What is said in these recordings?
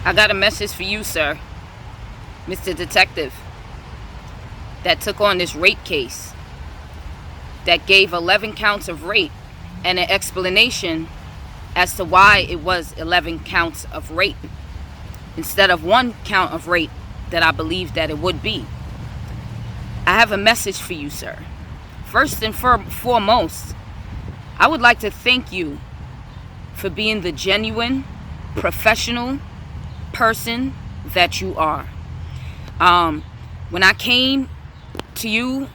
I got a message for you, sir, Mr. Detective, that took on this rape case, that gave 11 counts of rape and an explanation as to why it was 11 counts of rape instead of 1 count of rape that I believed that it would be. I have a message for you, sir. First and foremost, I would like to thank you for being the genuine, professional person that you are. When I came to you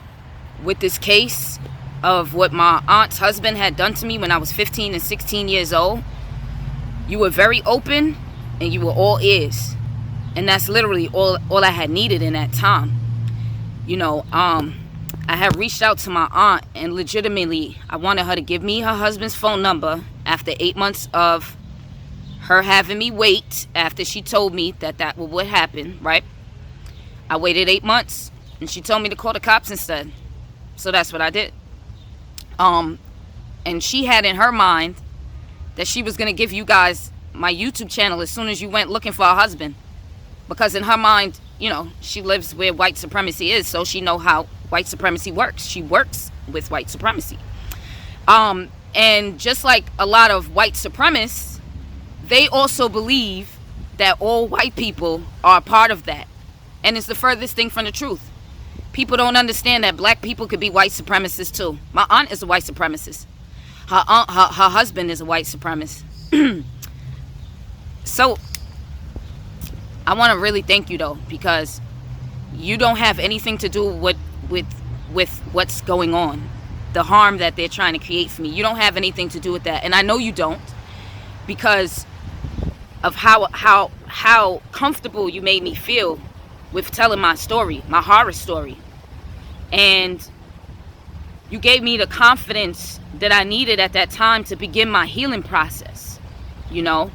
with this case of what my aunt's husband had done to me when I was 15 and 16 years old, you were very open and you were all ears. And that's literally all I had needed in that time. You know, I had reached out to my aunt, and legitimately I wanted her to give me her husband's phone number after 8 months of her having me wait after she told me that would happen, right? I waited 8 months and she told me to call the cops instead. So that's what I did. And she had in her mind that she was going to give you guys my YouTube channel as soon as you went looking for a husband. Because in her mind, you know, she lives where white supremacy is, so she know how white supremacy works. She works with white supremacy. And just like a lot of white supremacists, they also believe that all white people are a part of that. And it's the furthest thing from the truth. People don't understand that black people could be white supremacists too. My aunt is a white supremacist. Her husband is a white supremacist. So I want to really thank you though, because you don't have anything to do with what's going on, the harm that they're trying to create for me. You don't have anything to do with that, and I know you don't, because of how comfortable you made me feel with telling my story, my horror story. And you gave me the confidence that I needed at that time to begin my healing process. You know,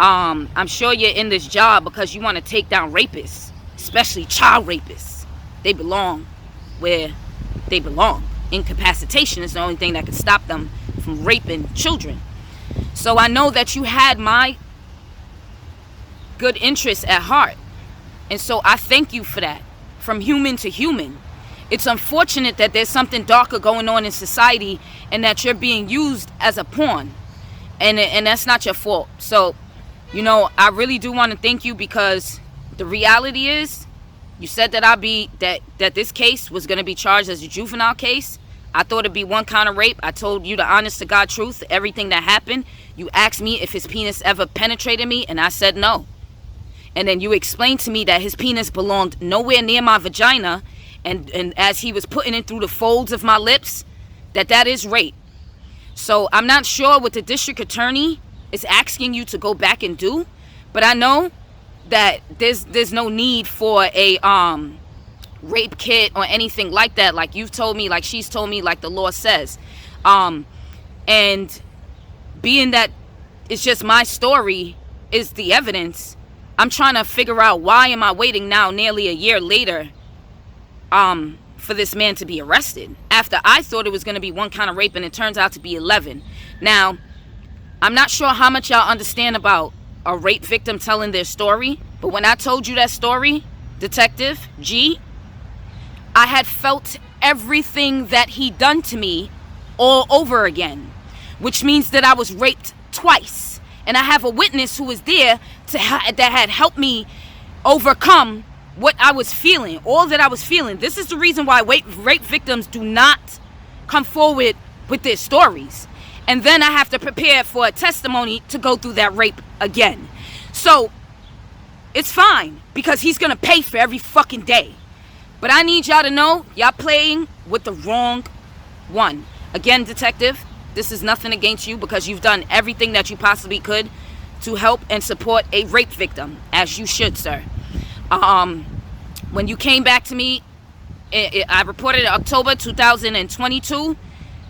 I'm sure you're in this job because you want to take down rapists, especially child rapists. They belong where they belong. Incapacitation is the only thing that can stop them from raping children. So I know that you had my good interests at heart. And so I thank you for that, from human to human. It's unfortunate that there's something darker going on in society and that you're being used as a pawn. And that's not your fault. So, you know, I really do want to thank you, because the reality is, you said that that this case was going to be charged as a juvenile case. I thought it'd be 1 count of rape. I told you the honest to God truth, everything that happened. You asked me if his penis ever penetrated me, and I said no. And then you explained to me that his penis belonged nowhere near my vagina, and as he was putting it through the folds of my lips, that is rape. So I'm not sure what the district attorney is asking you to go back and do, but I know that there's no need for a rape kit or anything like that, like you've told me, like she's told me, like the law says. And being that it's just my story is the evidence, I'm trying to figure out, why am I waiting now nearly a year later for this man to be arrested, after I thought it was going to be 1 count of rape and it turns out to be 11. Now, I'm not sure how much y'all understand about a rape victim telling their story, but when I told you that story, Detective G, I had felt everything that he done to me all over again, which means that I was raped twice. And I have a witness who was there that had helped me overcome what I was feeling, all that I was feeling. This is the reason why rape victims do not come forward with their stories. And then I have to prepare for a testimony to go through that rape again. So it's fine, because he's going to pay for every fucking day. But I need y'all to know, y'all playing with the wrong one. Again, Detective, this is nothing against you, because you've done everything that you possibly could to help and support a rape victim, as you should, sir. When you came back to me, I reported in October 2022.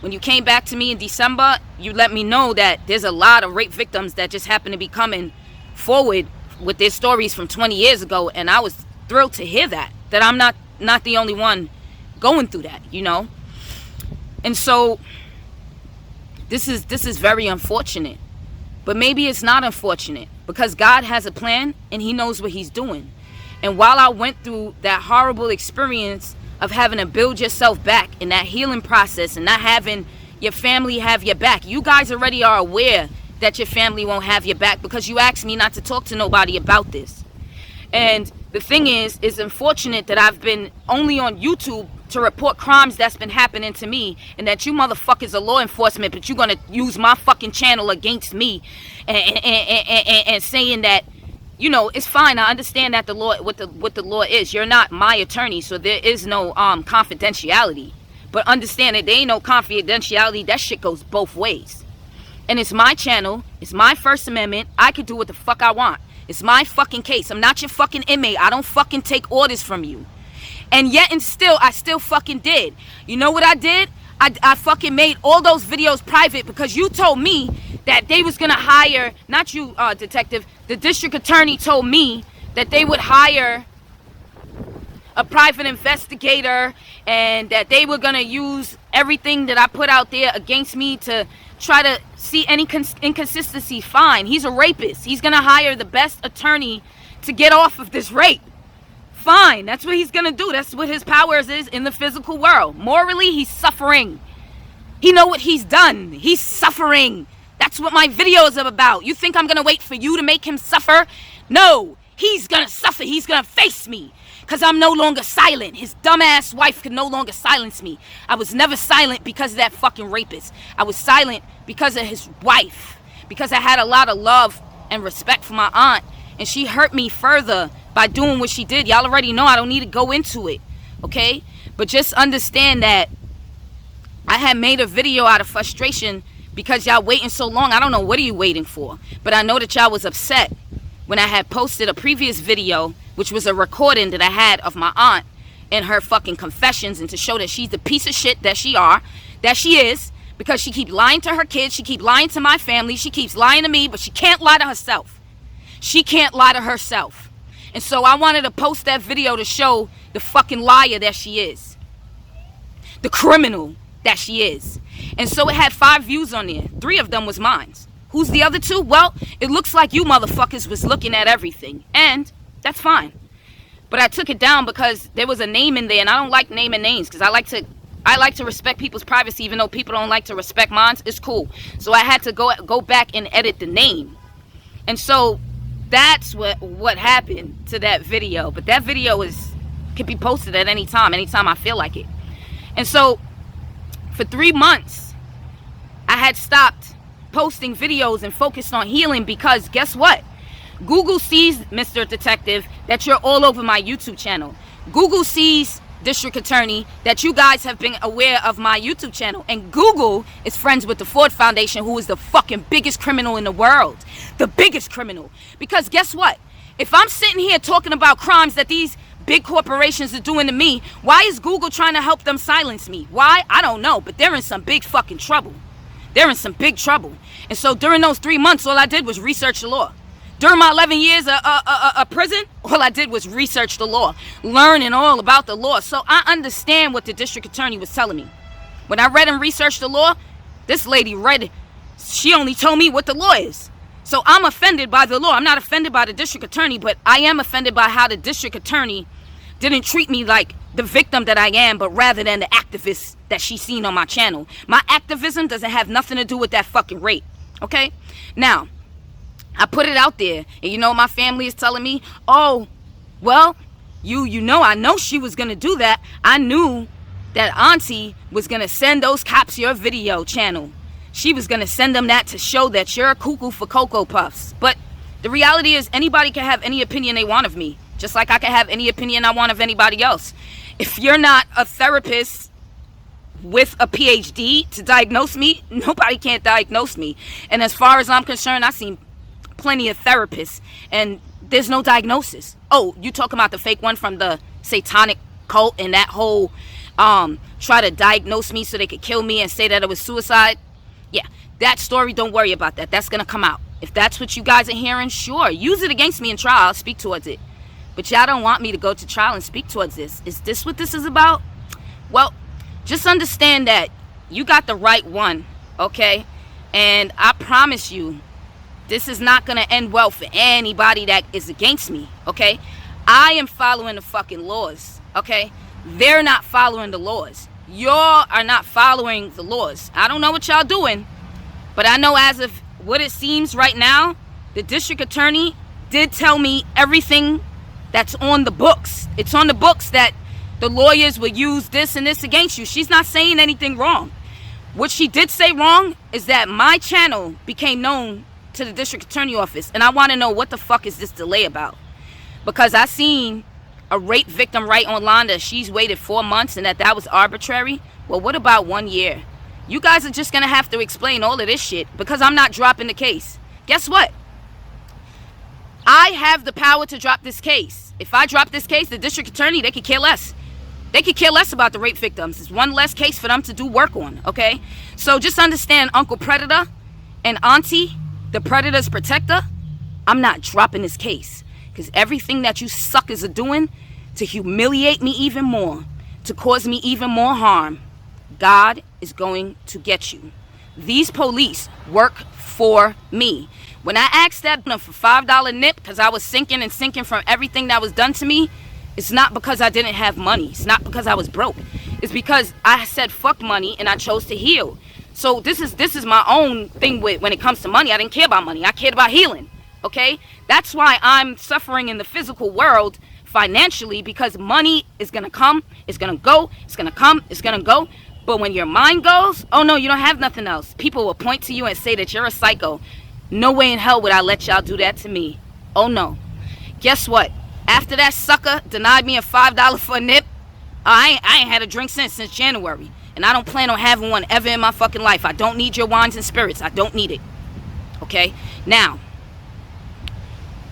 When you came back to me in December, you let me know that there's a lot of rape victims that just happen to be coming forward with their stories from 20 years ago. And I was thrilled to hear that I'm not the only one going through that, you know. And so this is very unfortunate. But maybe it's not unfortunate, because God has a plan and he knows what he's doing. And while I went through that horrible experience of having to build yourself back in that healing process and not having your family have your back, you guys already are aware that your family won't have your back because you asked me not to talk to nobody about this. And the thing is, it's unfortunate that I've been only on YouTube to report crimes that's been happening to me, and that you motherfuckers are law enforcement, but you're gonna use my fucking channel against me and saying that, you know, it's fine. I understand that the law, what the law is. You're not my attorney, so there is no confidentiality. But understand that there ain't no confidentiality. That shit goes both ways. And it's my channel. It's my First Amendment. I can do what the fuck I want. It's my fucking case. I'm not your fucking inmate. I don't fucking take orders from you. And yet and still, I still fucking did. You know what I did? I fucking made all those videos private because you told me that they was gonna hire, not you, detective, the district attorney told me that they would hire a private investigator and that they were gonna use everything that I put out there against me to try to see any inconsistency. Fine, he's a rapist. He's gonna hire the best attorney to get off of this rape. Fine, that's what he's gonna do. That's what his powers is in the physical world. Morally, he's suffering. He know what he's done. He's suffering. That's what my video is about. You think I'm gonna wait for you to make him suffer? No, he's gonna suffer. He's gonna face me because I'm no longer silent. His dumbass wife can no longer silence me. I was never silent because of that fucking rapist. I was silent because of his wife, because I had a lot of love and respect for my aunt, and she hurt me further by doing what she did. Y'all already know. I don't need to go into it, okay? But just understand that I had made a video out of frustration because y'all waiting so long. I don't know, what are you waiting for? But I know that y'all was upset when I had posted a previous video, which was a recording that I had of my aunt and her fucking confessions, and to show that she's the piece of shit that she is, because she keep lying to her kids, she keep lying to my family, she keeps lying to me, but she can't lie to herself. She can't lie to herself. And so I wanted to post that video to show the fucking liar that she is. The criminal that she is. And so it had 5 views on there. 3 of them was mine. Who's the other 2? Well, it looks like you motherfuckers was looking at everything. And that's fine. But I took it down because there was a name in there, and I don't like naming names because I like to respect people's privacy, even though people don't like to respect mine. It's cool. So I had to go back and edit the name. And so that's what happened to that video. But that video can be posted at any time I feel like it. And so for 3 months I had stopped posting videos and focused on healing, because guess what? Google sees, Mr. Detective, that you're all over my YouTube channel. Google sees, District Attorney, that you guys have been aware of my YouTube channel. And Google is friends with the Ford Foundation, who is the fucking biggest criminal in the world. The biggest criminal. Because guess what? If I'm sitting here talking about crimes that these big corporations are doing to me, why is Google trying to help them silence me? Why? I don't know. But they're in some big fucking trouble. They're in some big trouble. And so during those 3 months, all I did was research the law. During my 11 years of prison, all I did was research the law, learning all about the law. So I understand what the district attorney was telling me. When I read and researched the law, this lady she only told me what the law is. So I'm offended by the law. I'm not offended by the district attorney, but I am offended by how the district attorney didn't treat me like the victim that I am, but rather than the activist that she's seen on my channel. My activism doesn't have nothing to do with that fucking rape, okay? Now, I put it out there, and you know my family is telling me, oh, well, I know she was going to do that. I knew that Auntie was going to send those cops your video channel. She was going to send them that to show that you're a cuckoo for Cocoa Puffs. But the reality is, anybody can have any opinion they want of me, just like I can have any opinion I want of anybody else. If you're not a therapist with a PhD to diagnose me, nobody can't diagnose me. And as far as I'm concerned, I've seen plenty of therapists and there's no diagnosis. Oh, you talking about the fake one from the satanic cult and that whole try to diagnose me so they could kill me and say that it was suicide? Yeah, that story, don't worry about that. That's gonna come out. If that's what you guys are hearing, sure, use it against me in trial. I'll speak towards it. But y'all don't want me to go to trial and speak towards this. Is this what this is about? Well, just understand that you got the right one, okay? And I promise you, This is not going to end well for anybody that is against me, okay? I am following the fucking laws, okay? They're not following the laws. Y'all are not following the laws. I don't know what y'all doing, but I know as of what it seems right now, the district attorney did tell me everything that's on the books. It's on the books that the lawyers will use this and this against you. She's not saying anything wrong. What she did say wrong is that my channel became known to the district attorney office, and I want to know what the fuck is this delay about, because I seen a rape victim write online that she's waited 4 months and that was arbitrary. Well, what about 1 year? You guys are just gonna have to explain all of this shit, because I'm not dropping the case. Guess what? I have the power to drop this case. If I drop this case, the district attorney, they could care less. They could care less about the rape victims. It's one less case for them to do work on, okay? So just understand, Uncle Predator and Auntie, the Predator's protector, I'm not dropping this case, because everything that you suckers are doing to humiliate me even more, to cause me even more harm, God is going to get you. These police work for me. When I asked that for $5 nip because I was sinking and sinking from everything that was done to me, it's not because I didn't have money. It's not because I was broke. It's because I said fuck money and I chose to heal. So this is my own thing when it comes to money. I didn't care about money. I cared about healing. Okay? That's why I'm suffering in the physical world financially, because money is going to come, it's going to go, it's going to come, it's going to go. But when your mind goes, oh no, you don't have nothing else. People will point to you and say that you're a psycho. No way in hell would I let y'all do that to me. Oh no. Guess what? After that sucker denied me a $5 for a nip, I ain't had a drink since January. And I don't plan on having one ever in my fucking life. I don't need your wines and spirits. I don't need it. Okay? Now,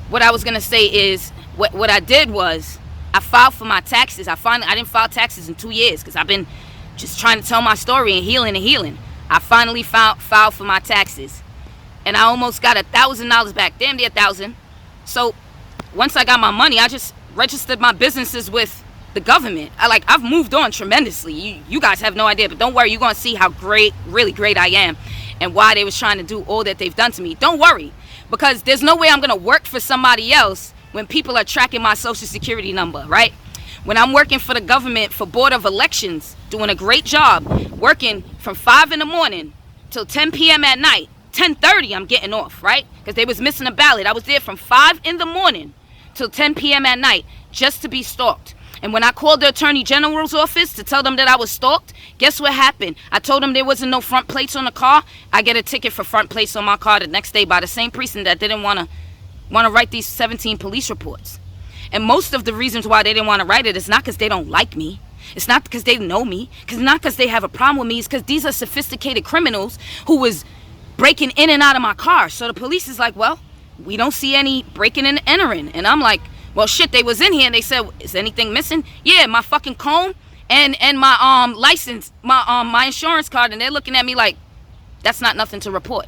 what I was going to say is, what I did was, I filed for my taxes. I didn't file taxes in 2 years because I've been just trying to tell my story and healing. I finally filed for my taxes. And I almost got $1,000 back. Damn near $1,000. So, once I got my money, I just registered my businesses with the government. I've moved on tremendously. You guys have no idea, but don't worry, you're gonna see how great, really great I am, and why they was trying to do all that they've done to me. Don't worry, because there's no way I'm gonna work for somebody else when people are tracking my social security number, right? When I'm working for the government for Board of Elections, doing a great job, working from 5 in the morning till 10 p.m. at night, 10:30 I'm getting off, right? Because they was missing a ballot. I was there from 5 in the morning till 10 p.m. at night just to be stalked. And when I called the Attorney General's office to tell them that I was stalked, guess what happened? I told them there wasn't no front plates on the car. I get a ticket for front plates on my car the next day by the same precinct that didn't want to write these 17 police reports. And most of the reasons why they didn't want to write it is not because they don't like me. It's not because they know me. It's not because they have a problem with me. It's because these are sophisticated criminals who was breaking in and out of my car. So the police is like, well, we don't see any breaking and entering. And I'm like, well, shit, they was in here and they said, is anything missing? Yeah, my fucking comb and my license, my insurance card. And they're looking at me like, that's not nothing to report.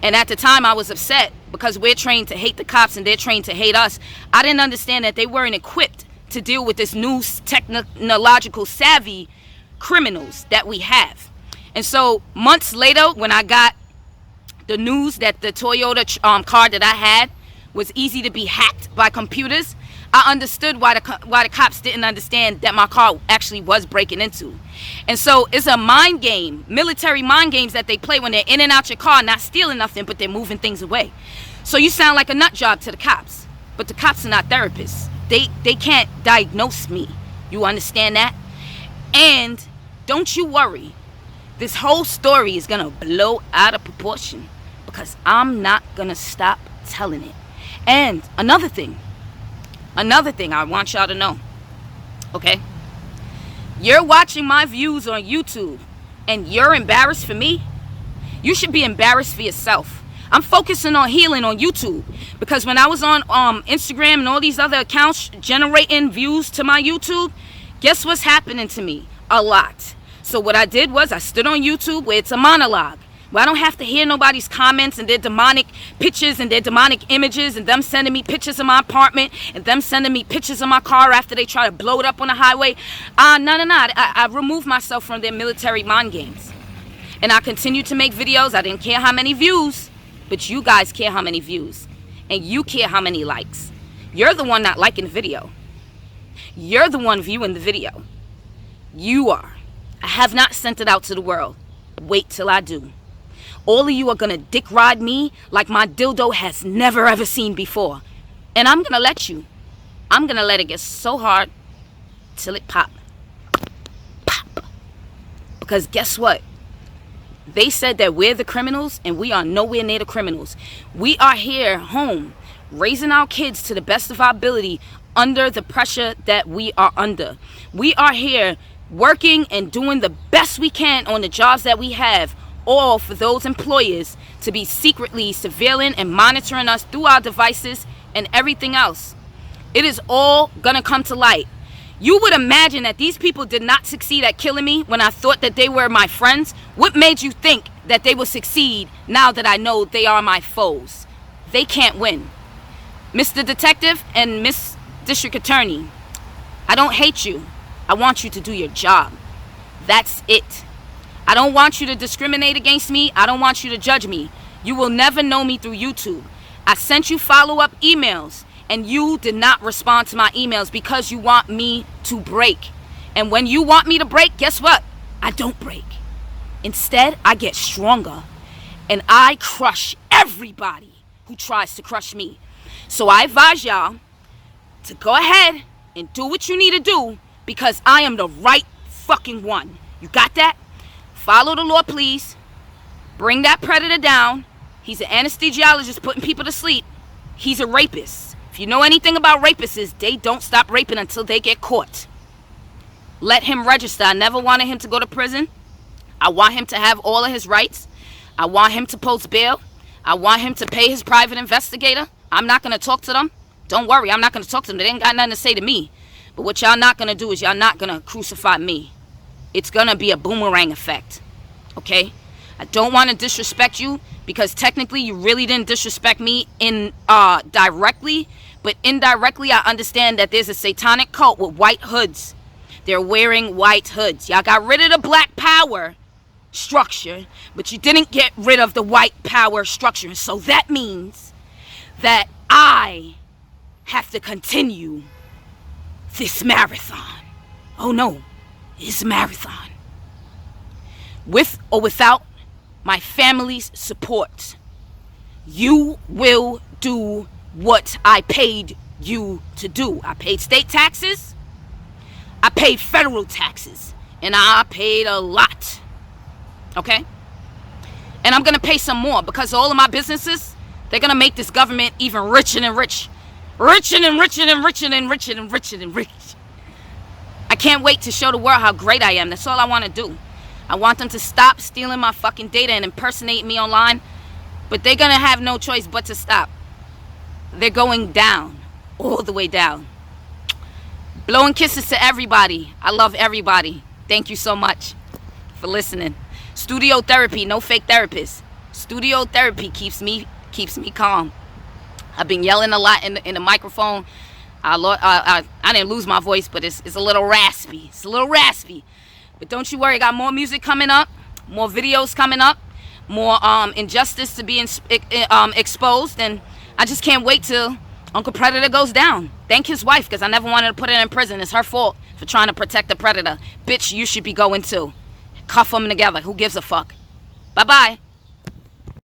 And at the time I was upset because we're trained to hate the cops and they're trained to hate us. I didn't understand that they weren't equipped to deal with this new technological savvy criminals that we have. And so months later, when I got the news that the Toyota car that I had was easy to be hacked by computers, I understood why the cops didn't understand that my car actually was breaking into. And so it's a mind game, military mind games that they play when they're in and out your car, not stealing nothing, but they're moving things away. So you sound like a nut job to the cops, but the cops are not therapists. They can't diagnose me. You understand that? And don't you worry, this whole story is gonna blow out of proportion because I'm not gonna stop telling it. And another thing I want y'all to know, okay? You're watching my views on YouTube and you're embarrassed for me. You should be embarrassed for yourself. I'm focusing on healing on YouTube because when I was on Instagram and all these other accounts generating views to my YouTube, guess what's happening to me? A lot. So what I did was I stood on YouTube where it's a monologue, where I don't have to hear nobody's comments and their demonic pictures and their demonic images and them sending me pictures of my apartment and them sending me pictures of my car after they try to blow it up on the highway. No. I removed myself from their military mind games. And I continued to make videos. I didn't care how many views. But you guys care how many views. And you care how many likes. You're the one not liking the video. You're the one viewing the video. You are. I have not sent it out to the world. Wait till I do. All of you are gonna dick ride me like my dildo has never ever seen before. And I'm gonna let you. I'm gonna let it get so hard till it pop. Pop. Because guess what? They said that we're the criminals, and we are nowhere near the criminals. We are here home, raising our kids to the best of our ability under the pressure that we are under. We are here working and doing the best we can on the jobs that we have, all for those employers to be secretly surveilling and monitoring us through our devices and everything else. It is all gonna come to light. You would imagine that these people did not succeed at killing me when I thought that they were my friends. What made you think that they will succeed now that I know they are my foes? They can't win. Mr. Detective and Miss District Attorney, I don't hate you. I want you to do your job. That's it. I don't want you to discriminate against me. I don't want you to judge me. You will never know me through YouTube. I sent you follow-up emails, and you did not respond to my emails because you want me to break. And when you want me to break, guess what? I don't break. Instead, I get stronger, and I crush everybody who tries to crush me. So I advise y'all to go ahead and do what you need to do, because I am the right fucking one. You got that? Follow the law, please. Bring that predator down. He's an anesthesiologist putting people to sleep. He's a rapist. If you know anything about rapists, they don't stop raping until they get caught. Let him register. I never wanted him to go to prison. I want him to have all of his rights. I want him to post bail. I want him to pay his private investigator. I'm not going to talk to them. Don't worry, I'm not going to talk to them. They ain't got nothing to say to me. But what y'all not going to do is y'all not going to crucify me. It's going to be a boomerang effect. Okay? I don't want to disrespect you, because technically you really didn't disrespect me directly. But indirectly, I understand that there's a satanic cult with white hoods. They're wearing white hoods. Y'all got rid of the black power structure, but you didn't get rid of the white power structure. So that means that I have to continue this marathon. Oh no, it's a marathon. With or without my family's support, you will do what I paid you to do. I paid state taxes, I paid federal taxes, and I paid a lot. Okay? And I'm gonna pay some more, because all of my businesses, they're gonna make this government even richer and rich. Richer and richer and richer and richer and richer and rich. I can't wait to show the world how great I am. That's all I want to do. I want them to stop stealing my fucking data and impersonating me online. But they're going to have no choice but to stop. They're going down. All the way down. Blowing kisses to everybody. I love everybody. Thank you so much for listening. Studio therapy, no fake therapist. Studio therapy keeps me calm. I've been yelling a lot in the microphone. I didn't lose my voice, but it's a little raspy. It's a little raspy. But don't you worry, I got more music coming up, more videos coming up, more injustice to be exposed, and I just can't wait till Uncle Predator goes down. Thank his wife, because I never wanted to put her in prison. It's her fault for trying to protect the predator. Bitch, you should be going too. Cuff them together. Who gives a fuck? Bye-bye.